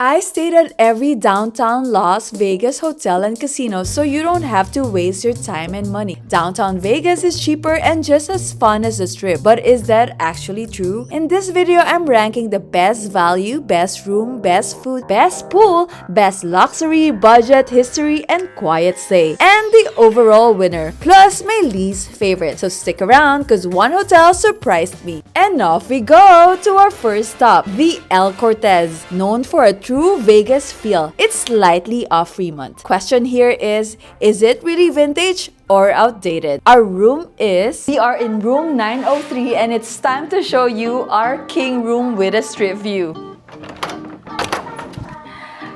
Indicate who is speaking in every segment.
Speaker 1: I stayed at every downtown Las Vegas hotel and casino, so you don't have to waste your time and money. Downtown Vegas is cheaper and just as fun as the Strip. But is that actually true? In this video, I'm ranking the best value, best room, best food, best pool, best luxury, budget, history, and quiet stay. And the overall winner, plus my least favorite. So stick around because one hotel surprised me. And off we go to our first stop, the El Cortez, known for a true Vegas feel. It's slightly off Fremont. Question here is it really vintage or outdated? Our room is, we are in room 903 and it's time to show you our king room with a strip view.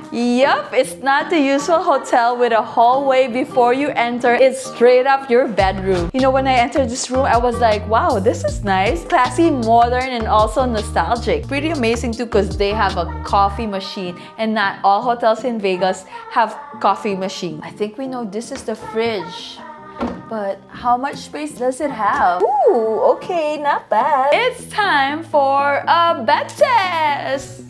Speaker 1: Yup, it's not the usual hotel with a hallway before you enter. It's straight up your bedroom. You know, when I entered this room, I was like, wow, this is nice. Classy, modern, and also nostalgic. Pretty amazing too because they have a coffee machine and not all hotels in Vegas have coffee machine. I think we know this is the fridge. But how much space does it have? Ooh, okay, not bad. It's time for a bed test.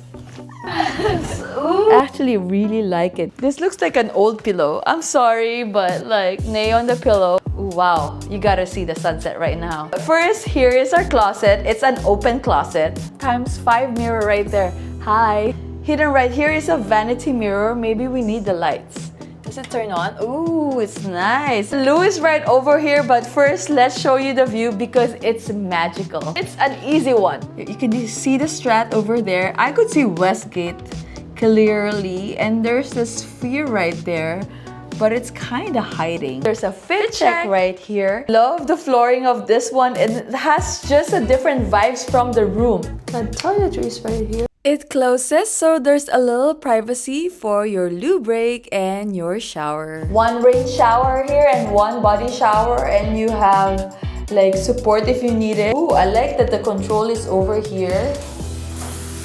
Speaker 1: I actually really like it. This looks like an old pillow. I'm sorry, but like nay on the pillow. Ooh, wow, you gotta see the sunset right now. First, here is our closet. It's an open closet. ×5 mirror right there. Hi. Hidden right here is a vanity mirror. Maybe we need the lights. Does it turn on? Ooh, it's nice. Lou is right over here, but first, let's show you the view because it's magical. It's an easy one. You can see the Strat over there. I could see Westgate clearly, and there's the Sphere right there, but it's kind of hiding. There's a fit check right here. Love the flooring of this one. It has just a different vibes from the room. The toiletries right here. It closes, so there's a little privacy for your loo break and your shower. One rain shower here and one body shower, and you have like support if you need it. Ooh, I like that the control is over here.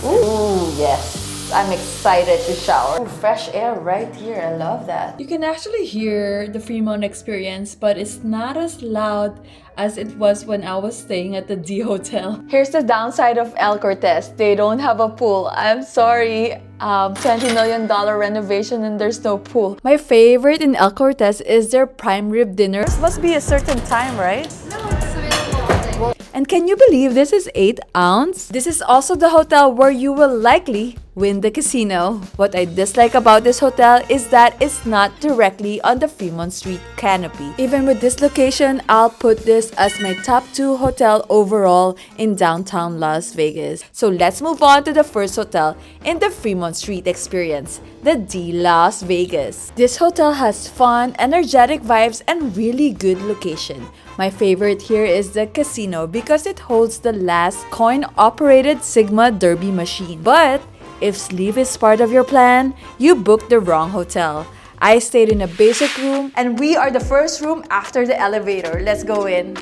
Speaker 1: Ooh, yes. I'm excited to shower. Ooh, fresh air right here. I love that. You can actually hear the Fremont experience, but it's not as loud as it was when I was staying at the D Hotel. Here's the downside of El Cortez. They don't have a pool. I'm sorry. $20 million renovation and there's no pool. My favorite in El Cortez is their prime rib dinner. This must be a certain time, right?
Speaker 2: No, it's available all day.
Speaker 1: And can you believe this is 8 ounce? This is also the hotel where you will likely win the casino. What I dislike about this hotel is that it's not directly on the Fremont Street canopy. Even with this location, I'll put this as my top 2 hotel overall in downtown Las Vegas. So let's move on to the first hotel in the Fremont Street experience, the D Las Vegas. This hotel has fun, energetic vibes and really good location. My favorite here is the casino because it holds the last coin-operated Sigma Derby machine. But if sleep is part of your plan, you booked the wrong hotel. I stayed in a basic room and we are the first room after the elevator. Let's go in.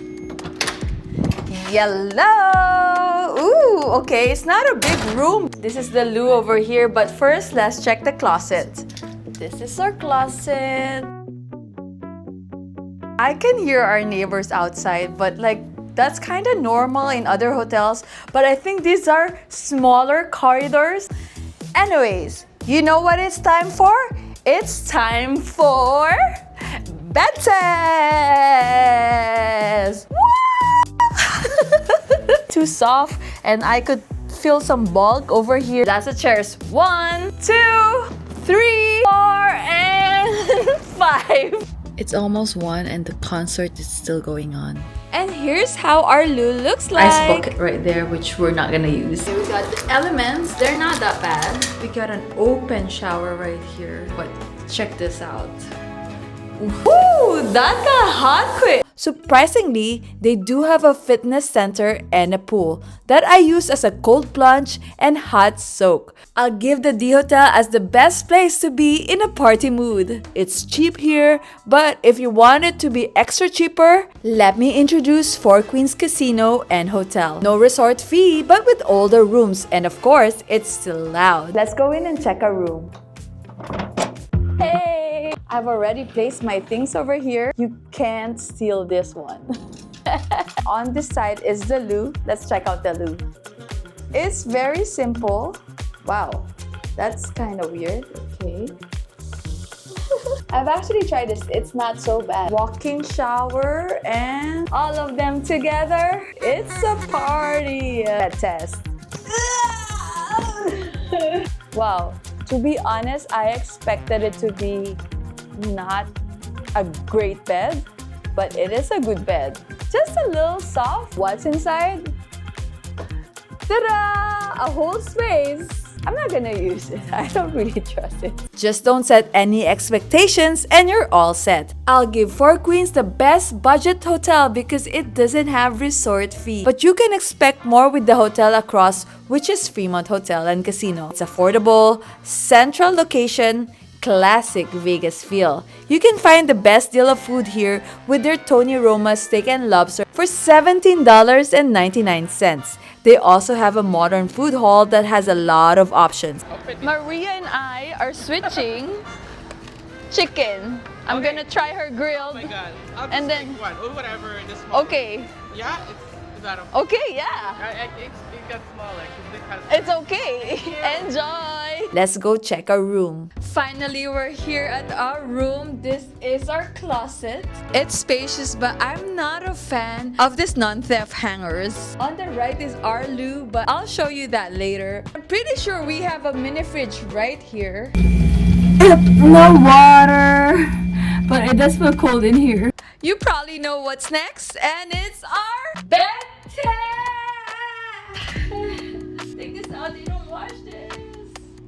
Speaker 1: Yellow! Ooh, okay, it's not a big room. This is the loo over here, but first, let's check the closet. This is our closet. I can hear our neighbors outside, but like, that's kind of normal in other hotels, but I think these are smaller corridors. Anyways, you know what it's time for? It's time for bed test! Too soft, and I could feel some bulk over here. That's the chairs. 1, 2, 3, 4, and 5. It's almost 1 and the concert is still going on. And here's how our loo looks like. Ice bucket right there, which we're not gonna use. We got the elements. They're not that bad. We got an open shower right here. But check this out. Woo! That got hot quick! Surprisingly, they do have a fitness center and a pool that I use as a cold plunge and hot soak. I'll give the D Hotel as the best place to be in a party mood. It's cheap here, but if you want it to be extra cheaper, let me introduce Four Queens Casino and Hotel. No resort fee, but with older rooms, and of course, it's still loud. Let's go in and check our room. Hey! I've already placed my things over here. You can't steal this one. On this side is the loo. Let's check out the loo. It's very simple. Wow, That's kind of weird. Okay. I've actually tried this. It's not so bad. Walk-in shower and all of them together. It's a party. Test. Wow. To be honest, I expected it to be not a great bed, but it is a good bed. Just a little soft. What's inside? Ta-da! A whole space. I'm not gonna use it. I don't really trust it. Just don't set any expectations and you're all set. I'll give Four Queens the best budget hotel because it doesn't have resort fee. But you can expect more with the hotel across, which is Fremont Hotel and Casino. It's affordable, central location, classic Vegas feel. You can find the best deal of food here with their Tony Roma steak and lobster for $17.99. They also have a modern food hall that has a lot of options. Maria and I are switching chicken. I'm gonna try her grilled.
Speaker 3: Oh my god. I'll just
Speaker 1: And
Speaker 3: take
Speaker 1: then-
Speaker 3: one. Or whatever, this small.
Speaker 1: Okay.
Speaker 3: Yeah? Is that okay?
Speaker 1: Okay, yeah.
Speaker 3: It got smaller because this has...
Speaker 1: It's okay. Enjoy. Let's go check our room. Finally, we're here at our room. This is our closet. It's spacious, but I'm not a fan of this non-theft hangers. On the right is our loo, but I'll show you that later. I'm pretty sure we have a mini fridge right here. No water, but it does feel cold in here. You probably know what's next, and it's our bed Take this out, they don't wash this.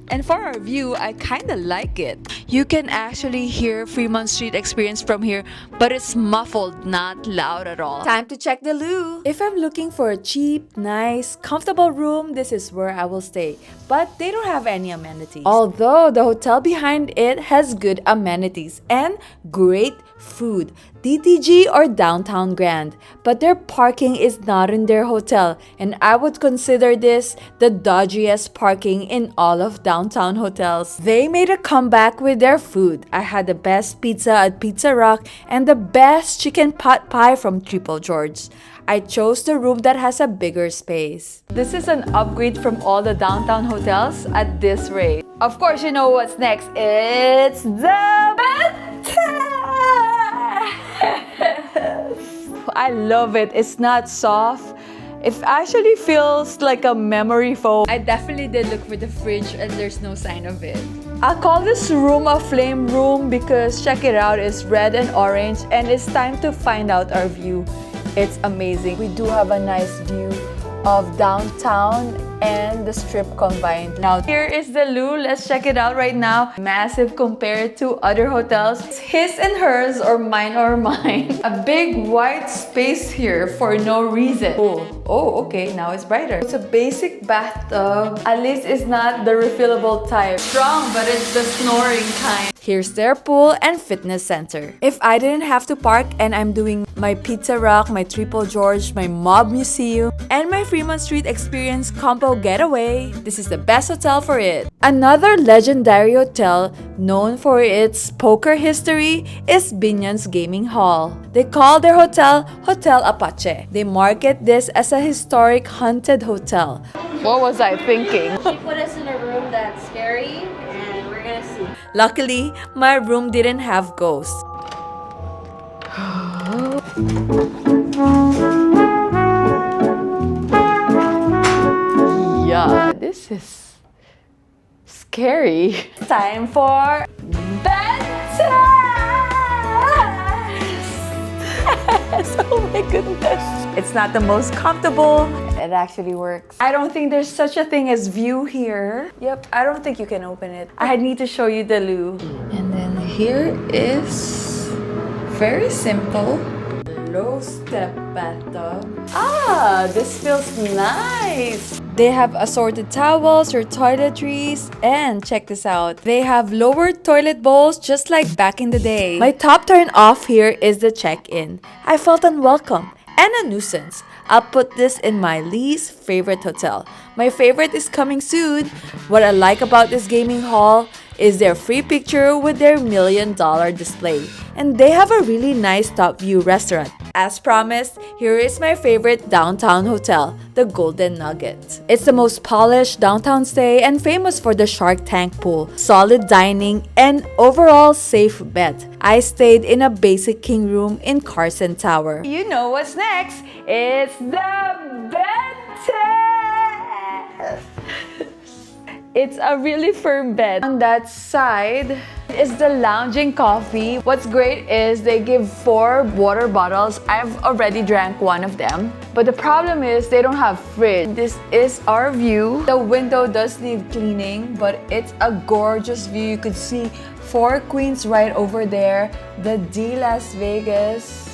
Speaker 1: And for our view, I kinda like it. You can actually hear Fremont Street Experience from here, but it's muffled, not loud at all. Time to check the loo. If I'm looking for a cheap, nice, comfortable room, this is where I will stay. But they don't have any amenities. Although the hotel behind it has good amenities and great food. DTG or Downtown Grand, but their parking is not in their hotel, and I would consider this the dodgiest parking in all of downtown hotels. They made a comeback with their food. I had the best pizza at Pizza Rock and the best chicken pot pie from Triple George. I chose the room that has a bigger space. This is an upgrade from all the downtown hotels at this rate. Of course, you know what's next. It's the bathtub! I love it. It's not soft. It actually feels like a memory foam. I definitely did look for the fridge and there's no sign of it. I'll call this room a flame room because check it out, it's red and orange and it's time to find out our view. It's amazing. We do have a nice view of downtown and the strip combined. Now, here is the loo. Let's check it out right now. Massive compared to other hotels. It's his and hers or mine or mine. A big white space here for no reason. Oh, okay, now it's brighter. It's a basic bathtub. At least it's not the refillable type. Strong, but it's the snoring kind. Here's their pool and fitness center. If I didn't have to park and I'm doing my Pizza Rock, my Triple George, my Mob Museum, and my Fremont Street Experience combo getaway, this is the best hotel for it. Another legendary hotel known for its poker history is Binion's Gaming Hall. They call their hotel Hotel Apache. They market this as a historic haunted hotel. What was I thinking?
Speaker 2: She put us in a room that's scary, and we're gonna see.
Speaker 1: Luckily, my room didn't have ghosts. Yeah, this is scary. Time for bedtime! Oh my goodness. It's not the most comfortable. It actually works. I don't think there's such a thing as view here. Yep, I don't think you can open it. I need to show you the loo. And then here is very simple. Low step bathtub. Ah, this feels nice. They have assorted towels or toiletries, and check this out. They have lowered toilet bowls just like back in the day. My top turn off here is the check-in. I felt unwelcome and a nuisance. I'll put this in my least favorite hotel. My favorite is coming soon. What I like about this gaming hall is their free picture with their $1 million display. And they have a really nice top view restaurant. As promised, here is my favorite downtown hotel, the Golden Nugget. It's the most polished downtown stay and famous for the Shark Tank pool, solid dining, and overall safe bed. I stayed in a basic king room in Carson Tower. You know what's next? It's the bed test! It's a really firm bed. On that side is the lounging coffee. What's great is they give 4 water bottles. I've already drank one of them. But the problem is they don't have fridge. This is our view. The window does need cleaning, but it's a gorgeous view. You could see 4 queens right over there. The D Las Vegas.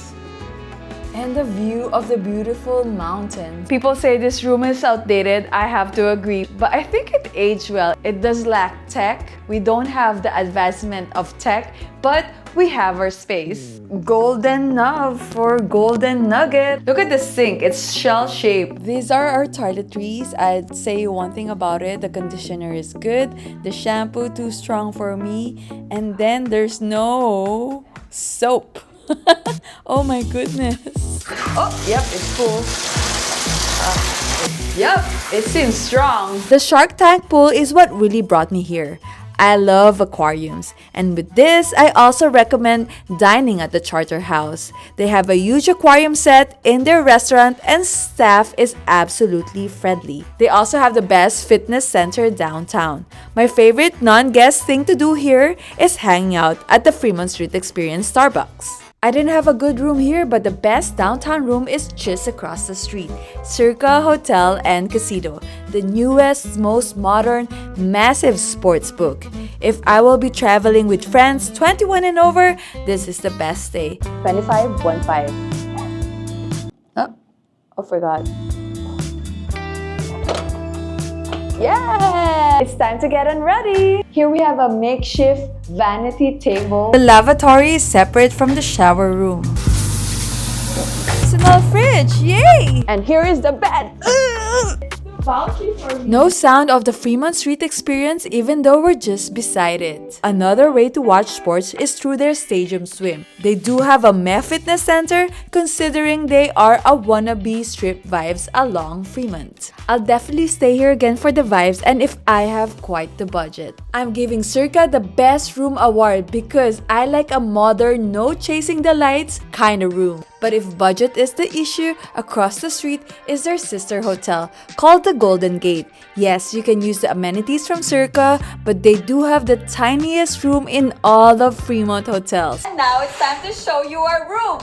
Speaker 1: And the view of the beautiful mountains. People say this room is outdated. I have to agree. But I think it aged well. It does lack tech. We don't have the advancement of tech, but we have our space. Golden knob for Golden Nugget. Look at the sink. It's shell-shaped. These are our toiletries. I'd say one thing about it. The conditioner is good. The shampoo too strong for me. And then there's no soap. Oh my goodness. Oh, yep, it's full. Yep, it seems strong. The Shark Tank pool is what really brought me here. I love aquariums, and with this, I also recommend dining at the Charter House. They have a huge aquarium set in their restaurant and staff is absolutely friendly. They also have the best fitness center downtown. My favorite non-guest thing to do here is hanging out at the Fremont Street Experience Starbucks. I didn't have a good room here, but the best downtown room is just across the street. Circa Hotel and Casino, the newest, most modern, massive sports book. If I will be traveling with friends 21 and over, this is the best stay. 2515. Oh, forgot. Yeah! It's time to get unready! Here we have a makeshift vanity table. The lavatory is separate from the shower room. Personal fridge! Yay! And here is the bed! No sound of the Fremont Street Experience even though we're just beside it. Another way to watch sports is through their stadium swim. They do have a meh fitness center considering they are a wannabe strip vibes along Fremont. I'll definitely stay here again for the vibes and if I have quite the budget. I'm giving Circa the best room award because I like a modern, no chasing the lights kind of room. But if budget is the issue, across the street is their sister hotel called the Golden Gate. Yes, you can use the amenities from Circa, but they do have the tiniest room in all of Fremont hotels. And now it's time to show you our room.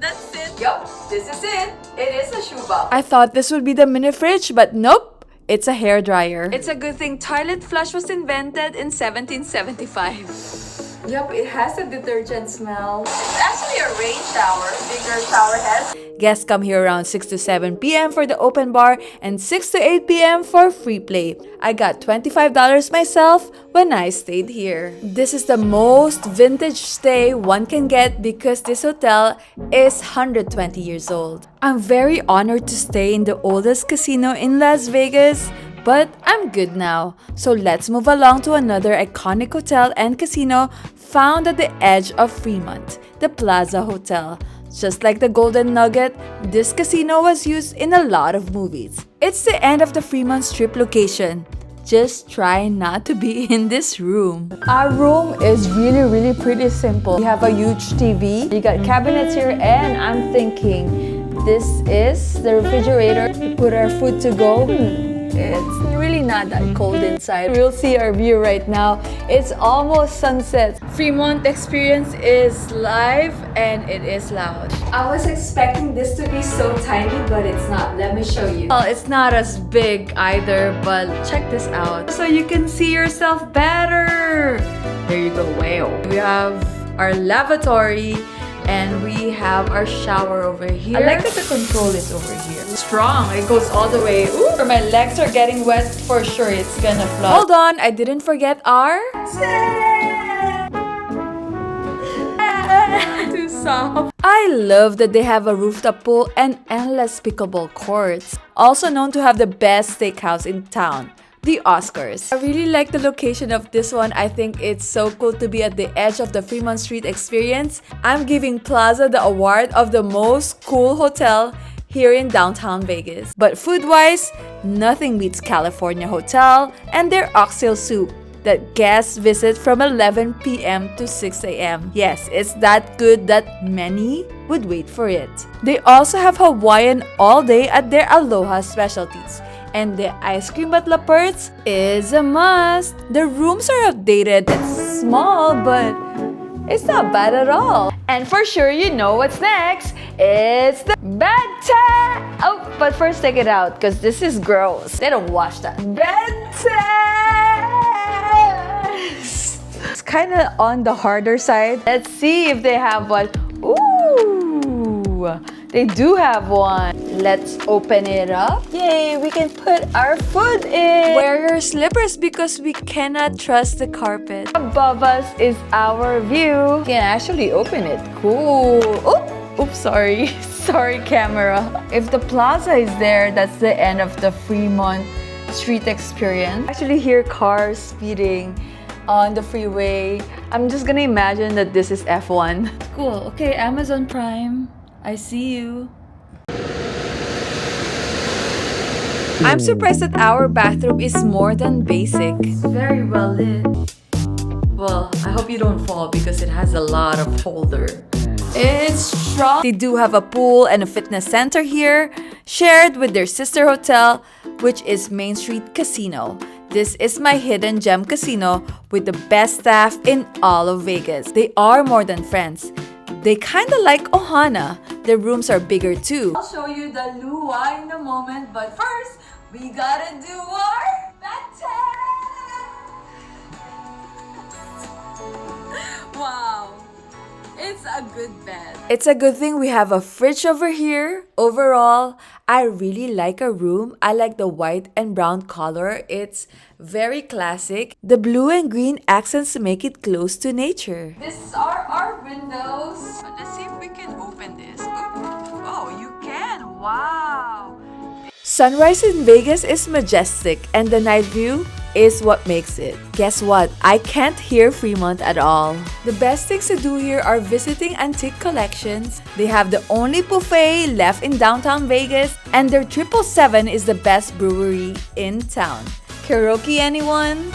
Speaker 1: That's it. Yup, this is it. It is a shoebox. I thought this would be the mini fridge, but nope. It's a hairdryer. It's a good thing toilet flush was invented in 1775. Yup, it has a detergent smell. It's actually a rain shower, bigger shower head. Guests come here around 6 to 7 p.m. for the open bar and 6 to 8 p.m. for free play. I got $25 myself when I stayed here. This is the most vintage stay one can get because this hotel is 120 years old. I'm very honored to stay in the oldest casino in Las Vegas. But I'm good now. So let's move along to another iconic hotel and casino found at the edge of Fremont, the Plaza Hotel. Just like the Golden Nugget, this casino was used in a lot of movies. It's the end of the Fremont Strip location. Just try not to be in this room. Our room is really pretty simple. We have a huge TV. We got cabinets here and I'm thinking this is the refrigerator to put our food to go. It's really not that cold inside. We'll see our view right now. It's almost sunset. Fremont Experience is live and it is loud. I was expecting this to be so tiny, but it's not. Let me show you. Well, it's not as big either, but check this out. So you can see yourself better. There you go. Wow. We have our lavatory and we have our shower over here. I like that the control is over here. Strong. It goes all the way. Ooh, my legs are getting wet for sure. It's gonna flood. Hold on, I didn't forget our too soft. I love that they have a rooftop pool and endless pickleball courts. Also known to have the best steakhouse in town, the Oscars. I really like the location of this one. I think it's so cool to be at the edge of the Fremont Street experience. I'm giving Plaza the award of the most cool hotel here in downtown Vegas. But food-wise, nothing beats California Hotel and their oxtail soup that guests visit from 11 p.m. to 6 a.m. Yes, it's that good that many would wait for it. They also have Hawaiian all day at their Aloha specialties. And the ice cream at La Pert's is a must. The rooms are outdated, it's small, but it's not bad at all. And for sure, you know what's next. It's the bathtub! Oh, but first take it out, because this is gross. They don't wash that. Bathtub! It's kind of on the harder side. Let's see if they have one. Ooh! They do have one. Let's open it up. Yay, we can put our foot in. Wear your slippers because we cannot trust the carpet. Above us is our view. You can actually open it. Cool. Oops, sorry. Sorry, camera. If the plaza is there, that's the end of the Fremont Street experience. I actually hear cars speeding on the freeway. I'm just gonna imagine that this is F1. Cool. Okay, Amazon Prime. I see you. I'm surprised that our bathroom is more than basic. It's very well lit. Well, I hope you don't fall because it has a lot of holder. It's strong. They do have a pool and a fitness center here, shared with their sister hotel, which is Main Street Casino. This is my hidden gem casino with the best staff in all of Vegas. They are more than friends. They kinda like Ohana. Their rooms are bigger too. I'll show you the luau in a moment, but first, we gotta do our bathtub! Wow. It's a good bed. It's a good thing we have a fridge over here. Overall, I really like our room. I like the white and brown color. It's very classic. The blue and green accents make it close to nature. These are our windows. Let's see if we can open this. Oh, you can. Wow. Sunrise in Vegas is majestic and the night view is what makes it. Guess what? I can't hear Fremont at all. The best things to do here are visiting antique collections. They have the only buffet left in downtown Vegas, and their 777 is the best brewery in town. Karaoke, anyone?